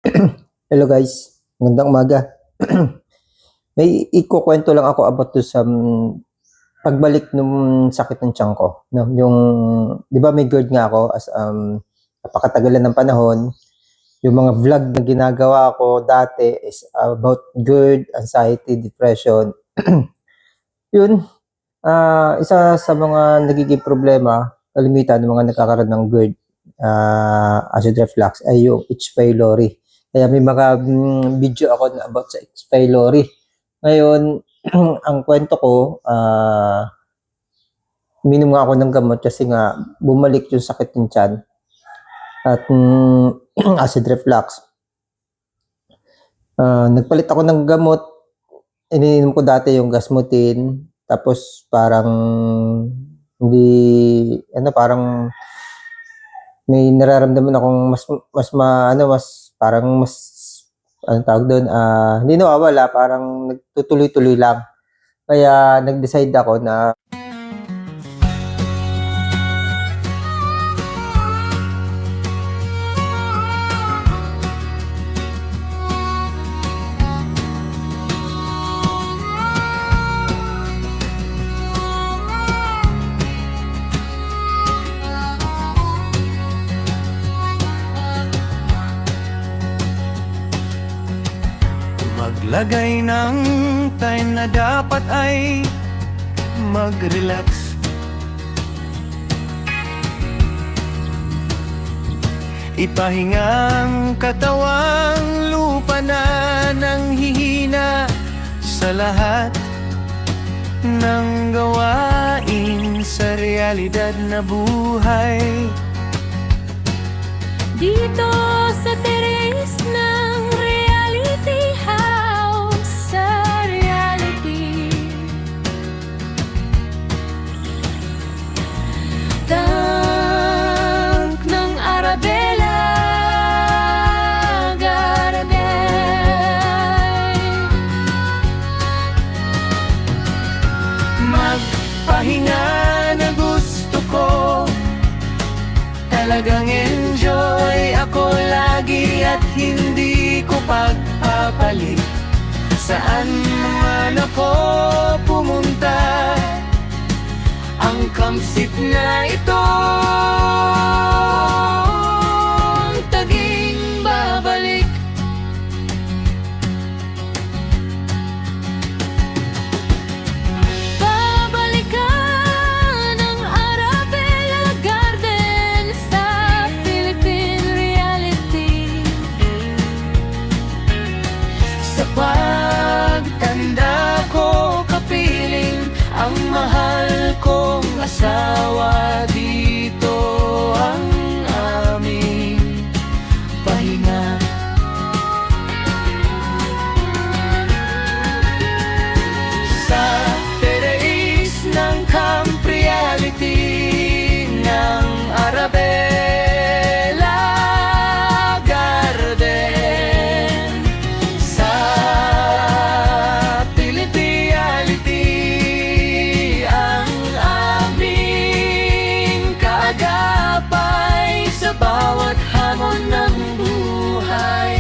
Hello guys, magandang umaga. May ikukuwento lang ako about do sa pagbalik nung sakit ng tiyan ko, 'no. Yung 'di ba may GERD nga ako as, napakatagalan ng panahon. Yung mga vlog na ginagawa ko dati is about GERD, anxiety, depression. Yun, isa sa mga nagiging problema, kalimitan ng mga nagkakaroon ng GERD, acid reflux ay yung H. pylori. Kaya may mga video ako na about sa H. pylori. Ngayon, ang kwento ko, uminom nga ako ng gamot kasi nga bumalik yung sakit ng tiyan at acid reflux. Nagpalit ako ng gamot, iniinom ko dati yung Gasmutin, tapos parang hindi ano, parang may nararamdaman akong mas parang mas anong tawag dun, hindi nawawala, parang nagtutuloy-tuloy lang. Kaya nag-decide ako na maglagay ng time na dapat ay mag-relax. Ipahingang katawang lupa na nang hihina sa lahat ng gawain sa realidad na buhay. Dito sa teres ng reality house, sa reality, tank ng Arabella Garden. Magpahinga na gusto ko, talagang enjoy ako lagi at hindi ko pagpapalit. Saan man ako pumunta, ang kamsit na ito taging babalik. Babalikan ang Arabella Garden sa Philippine reality. Sa pagtanda ko, kapiling ang mahal kong asawa. Dito ang aming pahinga. Sa terrace ng Camp Reality ng Arabella Garden, sa Philippiality ang aming kaagapay sa bawat hamon ng buhay.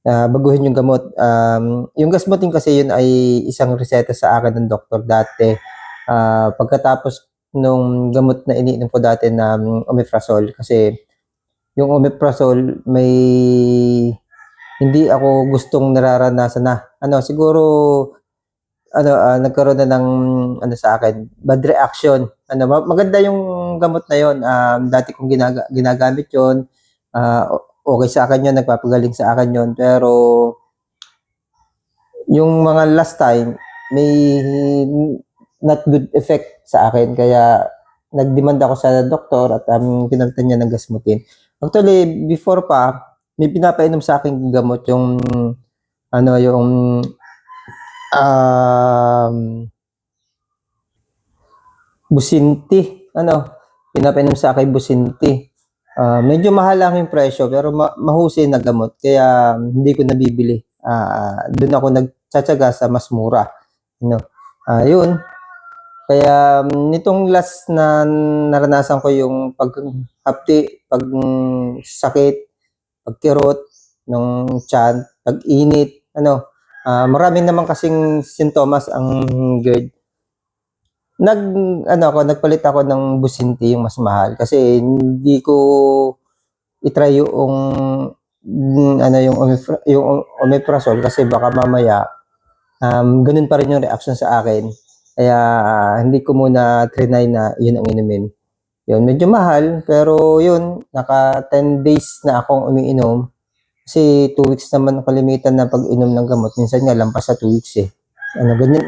baguhin yung gamot. Yung Gasmutin kasi yun ay isang reseta sa akin ng doktor dati. Pagkatapos nung gamot na iniinom ko dati na omeprazole, kasi yung omeprazole may hindi ako gustong nararanasan na. Siguro nagkaroon na ng sa akin, bad reaction. Maganda yung gamot na yon. Dati kong ginagamit yon. Okay sa akin yon, nagpapagaling sa akin yon. Pero yung mga last time, may not good effect sa akin. Kaya nag-demand ako sa doktor at pinalitan niya ng Gasmutin. Actually, before pa, may pinapainom sa akin gamot yung yung Businti. Pinapainom sa akin Businti. Medyo mahal lang yung presyo pero mahusay na gamot kaya hindi ko nabibili. Doon ako nagtsatsaga sa mas mura. Yun. Kaya nitong last na naranasan ko yung paghapti, pag sakit, pagkirot ng tiyan, pag-init, marami naman kasing sintomas ang GERD. Nagpalit ako ng Businti, yung mas mahal kasi hindi ko i-try yung omeprazole kasi baka mamaya ganun pa rin yung reaction sa akin. Kaya hindi ko muna trinay na yun ang inumin. Yun, medyo mahal pero yun, naka 10 days na akong umiinom. Kasi 2 weeks naman kalimitan na pag-inom ng gamot. Minsan nga lampas sa 2 weeks eh.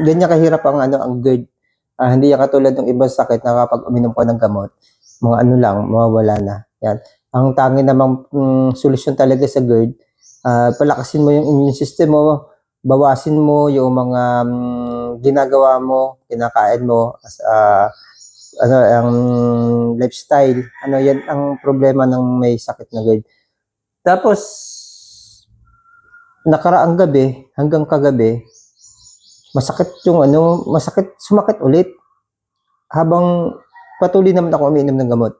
Ganyan kahirap ang GERD. Hindi yan katulad ng ibang sakit na kapag uminom ko ng gamot, mga lang, mawawala na. Yan. Ang tangi namang solusyon talaga sa GERD, palakasin mo yung immune system mo, bawasin mo yung mga ginagawa mo, kinakain mo, ang lifestyle. Yan ang problema ng may sakit na GERD. Tapos, nakaraang gabi, hanggang kagabi, sumakit ulit. Habang patuloy naman ako umiinom ng gamot.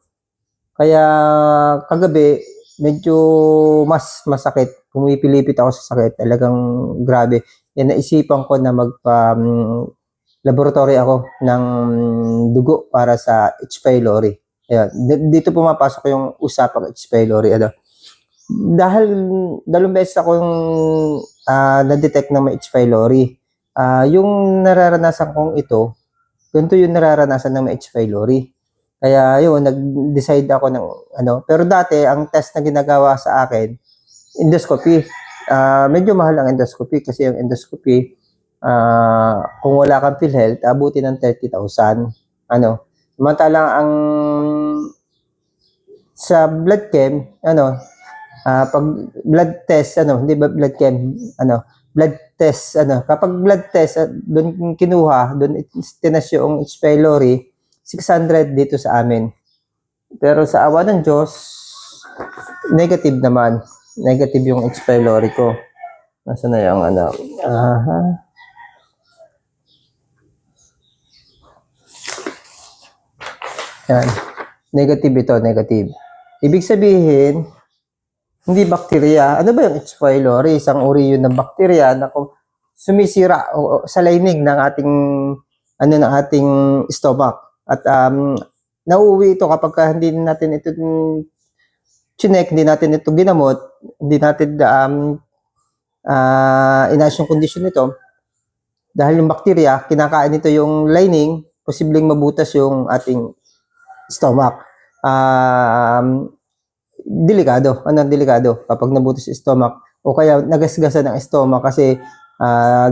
Kaya kagabi, medyo mas masakit. Pumipilipit ako sa sakit. Talagang grabe. Yan, naisipan ko na laboratory ako ng dugo para sa H. pylori. Ayan. Dito pumapasok yung usapang H. pylori. Dahil 2 beses akong na-detect na may H. pylori. Yung nararanasan kong ito, ganito yung nararanasan ng may H. pylori. Kaya yun, nag-decide ako ng Pero dati, ang test na ginagawa sa akin, endoscopy. Medyo mahal ang endoscopy kasi yung endoscopy, kung wala kang PhilHealth, abuti ng 30,000. Samantalang ang sa blood chem, pag blood test, hindi ba blood chem, blood test, kapag blood test, doon kinuha, doon tinas yung H. pylori, 600 dito sa amin. Pero sa awa ng Diyos, negative naman. Negative yung H. pylori ko. Nasaan na yung Yan. Negative ito, negative. Ibig sabihin, hindi bakterya. Ano ba yung H. pylori? Isang uri yun ng bakterya na kung sumisira sa lining ng ating stomach. At nauuwi ito kapag hindi natin ito chinek, hindi natin ito ginamot, hindi natin inayos yung kondisyon nito. Dahil yung bakterya, kinakain nito yung lining, posibleng mabutas yung ating stomach. Delikado. Delikado kapag nabutas yung stomach o kaya nagasgasan ng stomach kasi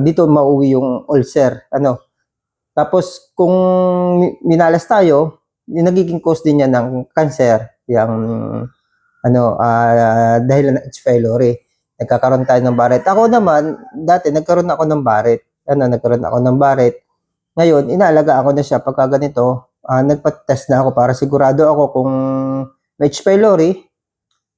dito mauwi yung ulcer. Tapos kung minalas tayo, nagiging cause din yan ng cancer, yung dahil ng H. pylori. Nagkakaroon tayo ng Barrett. Ako naman, dati nagkaroon ako ng Barrett. Ngayon, inaalagaan ko na siya pagka ganito. Nagpa-test na ako para sigurado ako kung may H. pylori,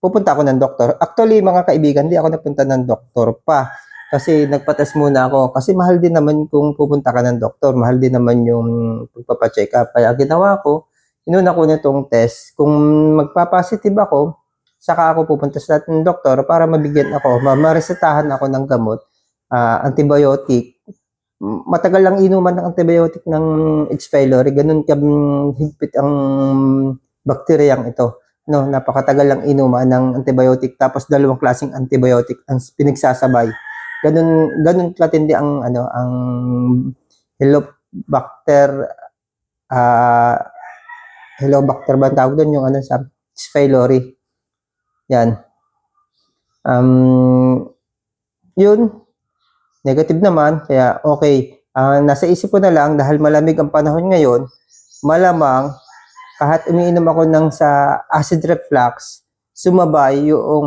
pupunta ako ng doktor. Actually, mga kaibigan, hindi ako napunta ng doktor pa. Kasi nagpa-test muna ako. Kasi mahal din naman kung pupunta ka ng doktor. Mahal din naman yung pagpapacheck up. Kaya ginawa ko, inuna ko nitong test. Kung magpa-positive ako, saka ako pupunta sa ating doktor para mabigyan ako, maresetahan ako ng gamot, antibiotic. Matagal lang inuman ng antibiotic ng H. pylori. Ganun higpit ang bakteryang ito. no, napakatagal lang inuman ng antibiotic tapos dalawang klaseng antibiotic ang pinagsasabay. Ganun katindi ang ang Helicobacter Helicobacter ba ang tawag doon yung sa H. pylori. Yan. Yun, negative naman, kaya okay. Nasa isip ko na lang dahil malamig ang panahon ngayon, malamang kahit umiinom ako ng sa acid reflux, sumabay yung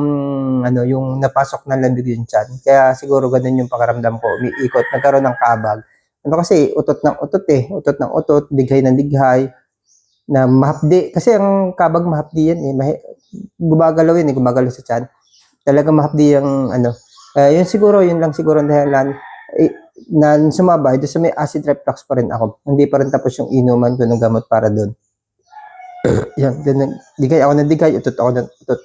yung napasok ng lamig yung tiyan. Kaya siguro ganun yung pakiramdam ko, umiikot, nagkaroon ng kabag. Kasi utot ng utot utot ng utot, dighay ng dighay, na mahapdi. Kasi ang kabag mahapdi yan gumagalaw yun gumagalaw sa tiyan. Talaga mahapdi yung yun siguro, yun lang siguro ang dahilan na sumabay doon sa may acid reflux pa rin ako. Hindi pa rin tapos yung inuman ko ng gamot para doon. Yan, digay ako ng digay, utot ako ng utot.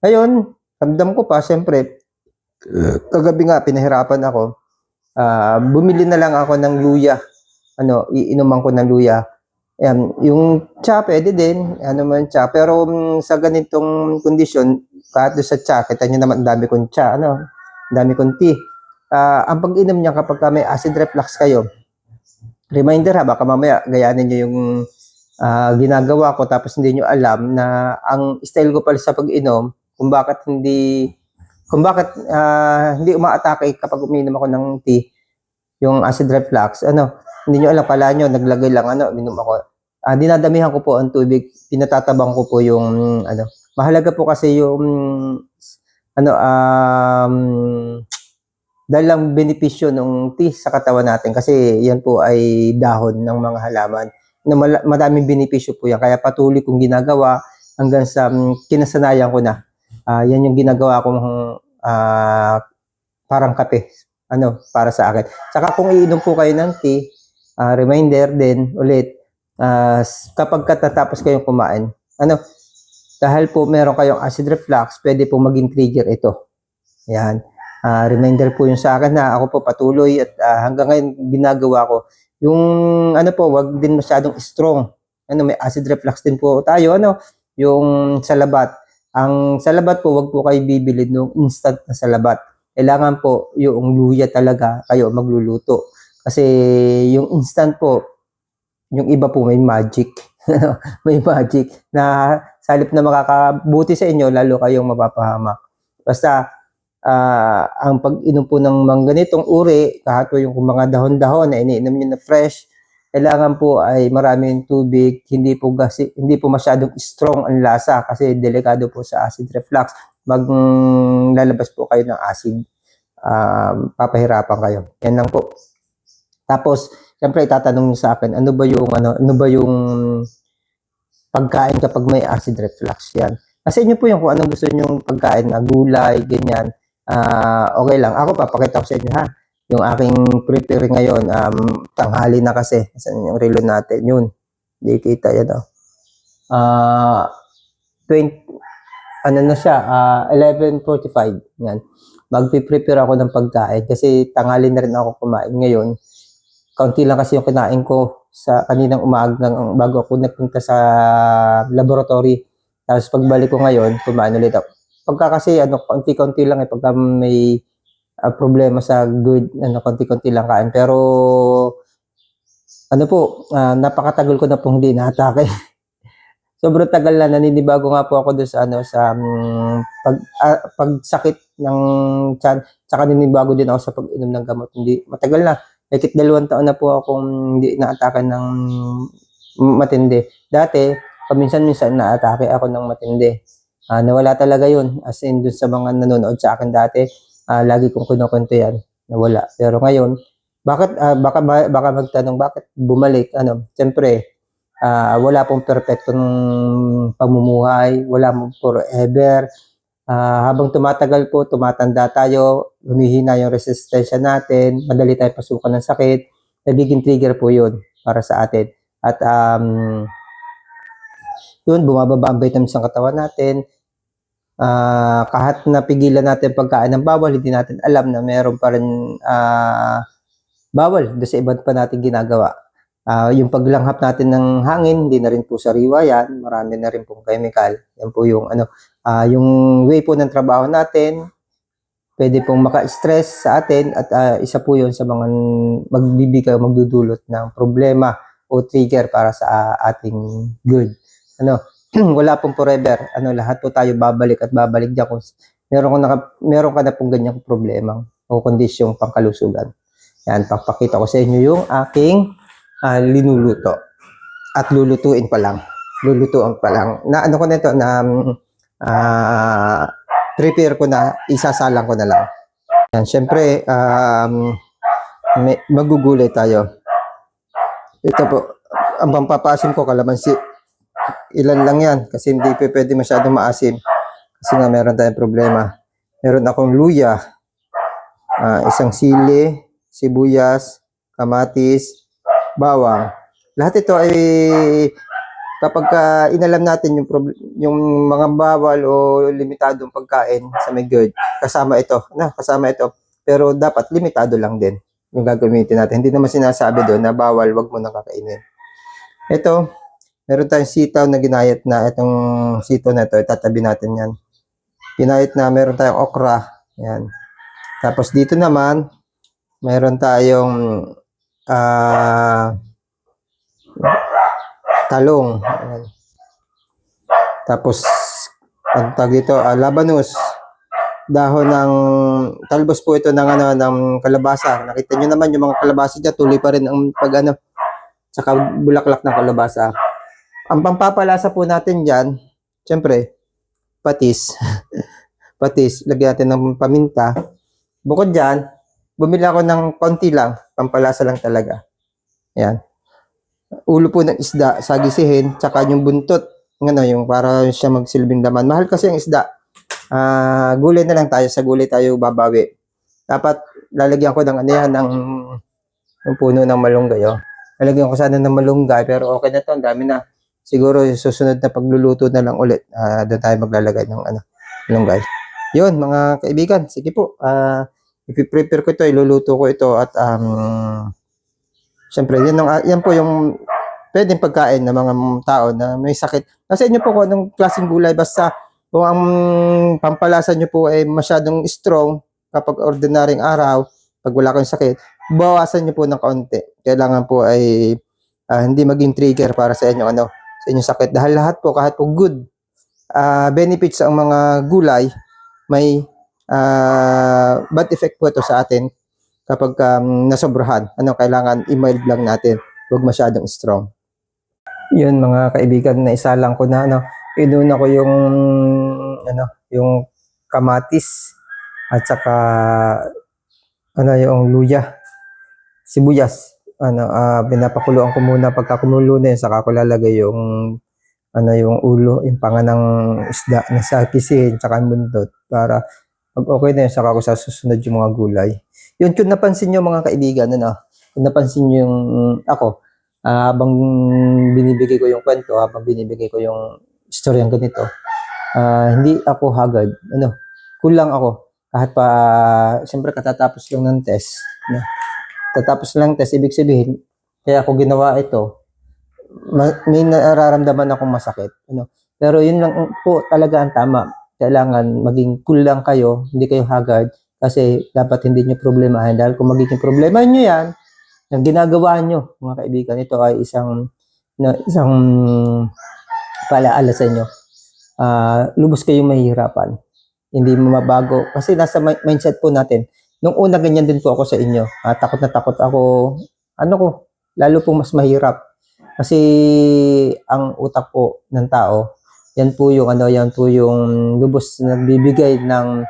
Ngayon, ramdam ko pa, syempre, kagabi nga, pinahirapan ako. Bumili na lang ako ng luya. Iinuman ko ng luya. Yan, yung tsa, pwede din. Tsa. Pero sa ganitong kondisyon, kahit doon sa tsa, kita nyo naman, dami kong tsa, dami kong tea. Ang pag-inom niya kapag may acid reflux kayo, reminder baka mamaya gayanin nyo yung ginagawa ko tapos hindi nyo alam na ang style ko pala sa pag-inom kung bakit hindi umaatake kapag uminom ako ng tea, yung acid reflux, hindi nyo alam, pala nyo, naglagay lang, uminom ako. Dinadamihan ko po ang tubig, pinatatabang ko po yung, mahalaga po kasi yung, dahil lang benepisyo ng tea sa katawan natin kasi yan po ay dahon ng mga halaman. Madaming benepisyo po yan. Kaya patuloy kong ginagawa hanggang sa kinasanayan ko na. Yan yung ginagawa kong parang kape para sa akin. Saka kung iinom po kayo ng tea, reminder din ulit, kapag katatapos kayong kumain, dahil po meron kayong acid reflux, pwede po maging trigger ito. Yan. Reminder po yun sa akin na ako po patuloy at hanggang ngayon ginagawa ko. Yung wag din masyadong strong. May acid reflux din po tayo, yung salabat. Ang salabat po, wag po kayo bibili ng instant na salabat. Kailangan po yung luya talaga kayo magluluto. Kasi yung instant po, yung iba po may magic. May magic na sa halip na makakabuti sa inyo, lalo kayong mapapahamak. Basta ang pag-inom po ng mga ganitong uri, kahit po yung mga dahon-dahon na iniinom nyo na fresh, kailangan po ay maraming tubig, hindi po masyadong strong ang lasa kasi delikado po sa acid reflux. Maglalabas po kayo ng acid, papahirapan kayo. Yan lang po. Tapos, siyempre itatanong sa akin, ano ba yung pagkain kapag may acid reflux? Yan. Kasi inyo po yung kung anong gusto nyo pagkain na gulay, ganyan. Okay lang. Ako papakita ko sa inyo yung aking prepare ngayon, tanghali na kasi. Saan yung relo natin? Yun. Hindi kita yan. 11:45. Yan. Magpiprepare ako ng pagkain kasi tanghali na rin ako kumain ngayon. Kaunti lang kasi yung kinain ko sa kaninang umagang bago ako nagpunta sa laboratory. Tapos pagbalik ko ngayon, kumain ulit ako. Pagka kasi konti-konti lang pagka may problema sa good, konti-konti lang kain. Pero napakatagal ko na pong hindi na-atake. Sobrang tagal na, naninibago nga po ako doon sa pagsakit ng tiyan. Tsaka naninibago din ako sa pag-inom ng gamot. Hindi matagal na. Kahit 2 taon na po akong hindi na-atake ng matindi. Dati, paminsan-minsan na-atake ako ng matindi. Nawala talaga yun. As in, dun sa mga nanonood sa akin dati, lagi kong kinukwento yan. Nawala. Pero ngayon, baka magtanong, bakit bumalik? Siyempre, wala pong perfectong pamumuhay. Wala pong forever. Habang tumatagal po, tumatanda tayo, humihina yung resistensya natin, madali tayo pasukan ng sakit, nagiging trigger po yun para sa atin. At yun, bumababa ang vitamins ng katawan natin. Kahit napigilan natin pagkain ng bawal, hindi natin alam na meron pa rin bawal doon sa iba't pa natin ginagawa. Yung paglanghap natin ng hangin, hindi na rin po sariwa yan. Marami na rin pong chemical. Yan po yung yung way po ng trabaho natin. Pwede pong maka-stress sa atin at isa po yun sa mga magbibigay, magdudulot ng problema o trigger para sa ating good. Wala pong forever. Lahat po tayo babalik at babalik diyan kung meron ka na pong ganyang problema o kondisyong pangkalusugan. Yan, papakita ko sa inyo yung aking linuluto. At lulutuin pa lang. Lulutuan pa lang. Na ko na ito, na prepare ko na, isasalang ko na lang. Yan, syempre, magugulay tayo. Ito po, ang pampapasim ko, kalamansi. Ilan lang yan, kasi hindi pwede masyadong maasim. Kasi nga meron tayong problema. Meron akong luya, isang sili, sibuyas, kamatis, bawang. Lahat ito ay kapag inalam natin yung mga bawal o limitadong pagkain sa may GERD, kasama ito. Kasama ito. Pero dapat limitado lang din yung gagamitin natin. Hindi naman sinasabi doon na bawal, wag mo nang kakainin. Ito, meron tayong sitaw na ginayat na. Itong sitaw na ito, itatabi natin yan. Ginayat na, meron tayong okra. Yan. Tapos dito naman, meron tayong talong. Ayan. Tapos, ang tawag dito, labanus. Dahon ng, talbos po ito ng, ng kalabasa. Nakita nyo naman yung mga kalabasa dyan, tuloy pa rin ang saka bulaklak ng kalabasa. Ang pampapalasa po natin dyan, syempre, patis. Patis, lagyan natin ng paminta. Bukod dyan, bumili ako ng konti lang, pampalasa lang talaga. Yan. Ulo po ng isda, sagisihin, tsaka yung buntot, yung para siya magsilbing laman. Mahal kasi ang isda. Gulay na lang tayo, sa gulay tayo babawi. Dapat lalagyan ko ng ng puno ng malunggay. Oh. Lalagyan ko sana ng malunggay, pero okay na to, ang dami na. Siguro susunod na pagluluto na lang ulit, doon tayo maglalagay ng malunggay. Yun, mga kaibigan, sige po. Ipiprepare ko ito, iluluto ko ito at siyempre, yan po yung pwedeng pagkain ng mga tao na may sakit. Kasi inyo po kung anong klaseng gulay, basta kung ang pampalasa nyo po ay masyadong strong kapag ordinaryong araw, pag wala kayong sakit, bawasan nyo po ng kaunti. Kailangan po ay hindi maging trigger para sa inyo, sa inyong sakit. Dahil lahat po, kahit po good benefits ang mga gulay, may bad effect po ito sa atin kapag nasobrahan. Kailangan i-mild lang natin, huwag masyadong strong. Yun mga kaibigan, na isa lang ko na inuna ko yung yung kamatis at saka yung luya, sibuyas. Pinapakuluan ko muna, pagka kumulo na yun, saka ko lalagay yung yung ulo, yung panga ng isda na sakisin, saka yung buntot para pag okay na yun, saka ko sasusunod yung mga gulay. Yun, kung napansin nyo mga kaibigan, kung napansin nyo yung ako, habang binibigay ko yung kwento, habang binibigay ko yung storyang ganito, hindi ako haggard. Kulang ako. Kahit pa, siyempre katatapos lang ng test. Tatapos lang test, ibig sabihin, kaya ako ginawa ito, may nararamdaman akong masakit. Pero yun lang po talaga ang tama. Kailangan maging cool lang kayo, hindi kayo haggard, kasi dapat hindi nyo problemahin. Dahil kung magiging problema nyo yan, ang ginagawa nyo, mga kaibigan, ito ay isang paalaala sa inyo. Lubos kayong mahihirapan. Hindi mo mabago. Kasi nasa mindset po natin. Nung una, ganyan din po ako sa inyo. Takot na takot ako. Lalo pong mas mahirap. Kasi ang utak po ng tao, yan po yung lubos na nagbibigay ng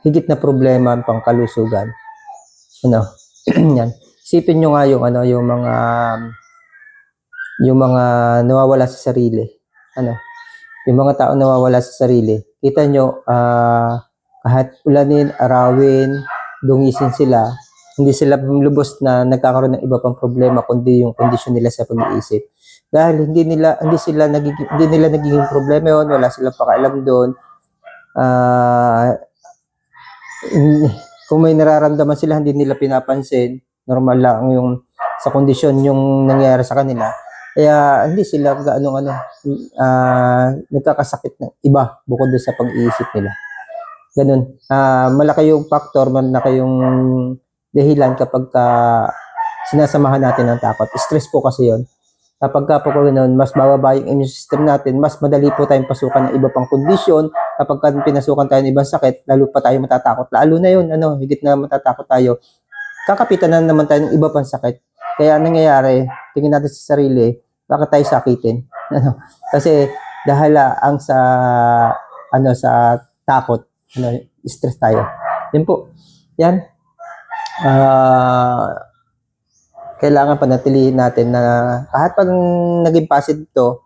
higit na problema pang kalusugan. Yan. Isipin nyo nga yung mga nawawala sa sarili. Yung mga tao nawawala sa sarili. Kita nyo, kahit ulanin, arawin, dungisin sila, hindi sila lubos na nagkakaroon ng iba pang problema kundi yung kondisyon nila sa pag-iisip. Dahil hindi nila nagiging problema yun, wala silang pakialam doon. Kung may nararamdaman sila, hindi nila pinapansin. Normal lang yung sa kondisyon yung nangyayari sa kanila. Kaya hindi sila nagkakasakit ng iba bukod doon sa pag-iisip nila. Ganun. Malaki yung factor, malaki yung dahilan kapag sinasamahan natin ng takot. Stress po kasi yon. Kapag po ganun, mas bababa yung immune system natin, mas madali po tayong pasukan ng iba pang kondisyon. Kapag pinasukan tayo ng ibang sakit, lalo pa tayo matatakot. Lalo na yun, higit na matatakot tayo. Kakapitan na naman tayo ng iba pang sakit. Kaya nangyayari, tingin natin sa sarili, bakit tayo sakitin? Kasi dahil ang sa takot, stress tayo. Yan po. Yan. Kailangan panatilihin natin na kahit pag naging positive to,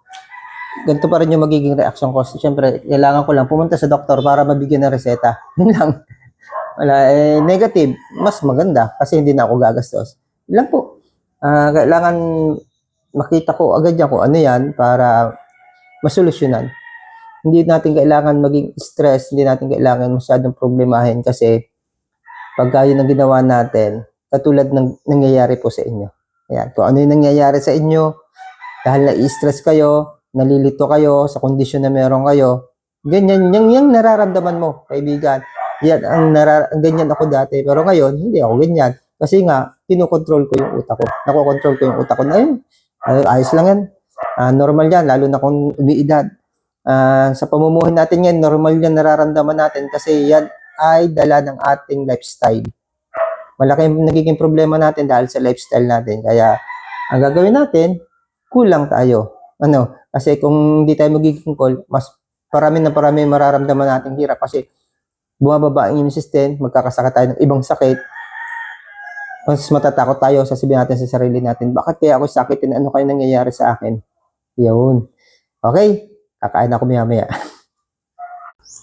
ganito pa rin yung magiging reaction ko. Siyempre, kailangan ko lang pumunta sa doktor para mabigyan ng reseta. Yun lang. Wala, negative, mas maganda kasi hindi na ako gagastos. Yun lang po. Kailangan makita ko agad yan kung ano yan para masolusyonan. Hindi natin kailangan maging stress, hindi natin kailangan masyadong problemahin kasi pagka yun ang ginawa natin, katulad ng nangyayari po sa inyo. Ayan, kung ano yung nangyayari sa inyo, dahil na-stress kayo, nalilito kayo sa kondisyon na meron kayo, ganyan, yung nararamdaman mo, kaibigan. Yan, ganyan ako dati, pero ngayon, hindi ako ganyan. Kasi nga, kinokontrol ko yung utak ko. Nakokontrol ko yung utak ko na yun. Ayos lang yan. Normal yan, lalo na kung umiidad. Sa pamumuhay natin yan, normal yan nararamdaman natin kasi yan ay dala ng ating lifestyle. Malaki yung nagiging problema natin dahil sa lifestyle natin. Kaya, ang gagawin natin, kulang tayo. Kasi kung hindi tayo magiging cool, mas parami mararamdaman natin hirap kasi bumababa ang immune system, magkakasakit tayo ng ibang sakit. Mas matatakot tayo, sasabihin natin sa sarili natin, bakit kaya ako sakitin? Ano kaya nangyayari sa akin? Yun. Okay, kakain ako maya-maya.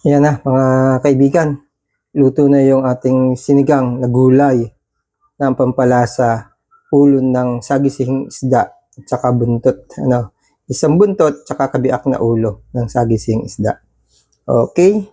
Yan na, mga kaibigan. Luto na yung ating sinigang na gulay ng pampalasa, ulo ng sagising isda at saka buntot. Isang buntot at saka kabiak na ulo ng sagising isda. Okay?